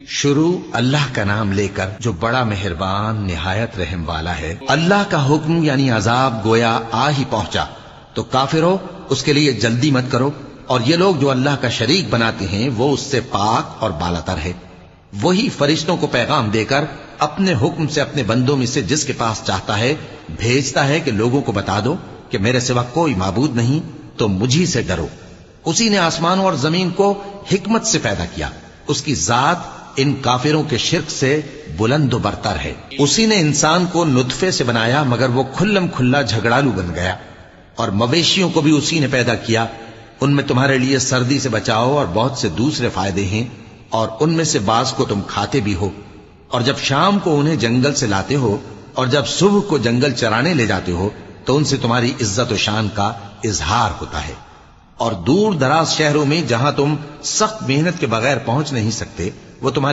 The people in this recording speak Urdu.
شروع اللہ کا نام لے کر جو بڑا مہربان نہایت رحم والا ہے۔ اللہ کا حکم یعنی عذاب گویا آ ہی پہنچا تو کافرو اس کے لیے جلدی مت کرو، اور یہ لوگ جو اللہ کا شریک بناتے ہیں وہ اس سے پاک اور بالاتر ہے۔ وہی فرشتوں کو پیغام دے کر اپنے حکم سے اپنے بندوں میں سے جس کے پاس چاہتا ہے بھیجتا ہے کہ لوگوں کو بتا دو کہ میرے سوا کوئی معبود نہیں، تو مجھی سے ڈرو۔ اسی نے آسمانوں اور زمین کو حکمت سے پیدا کیا، اس کی ذات ان کافروں کے شرک سے بلند و برتر ہے۔ اسی نے انسان کو نطفے سے بنایا مگر وہ کھلم کھلا جھگڑالو بن گیا، اور مویشیوں کو بھی اسی نے پیدا کیا، ان میں تمہارے لیے سردی سے بچاؤ اور بہت سے دوسرے فائدے ہیں، اور ان میں سے بعض کو تم کھاتے بھی ہو، اور جب شام کو انہیں جنگل سے لاتے ہو اور جب صبح کو جنگل چرانے لے جاتے ہو تو ان سے تمہاری عزت و شان کا اظہار ہوتا ہے۔ اور دور دراز شہروں میں جہاں تم سخت محنت کے بغیر پہنچ نہیں سکتے وہ تمہاری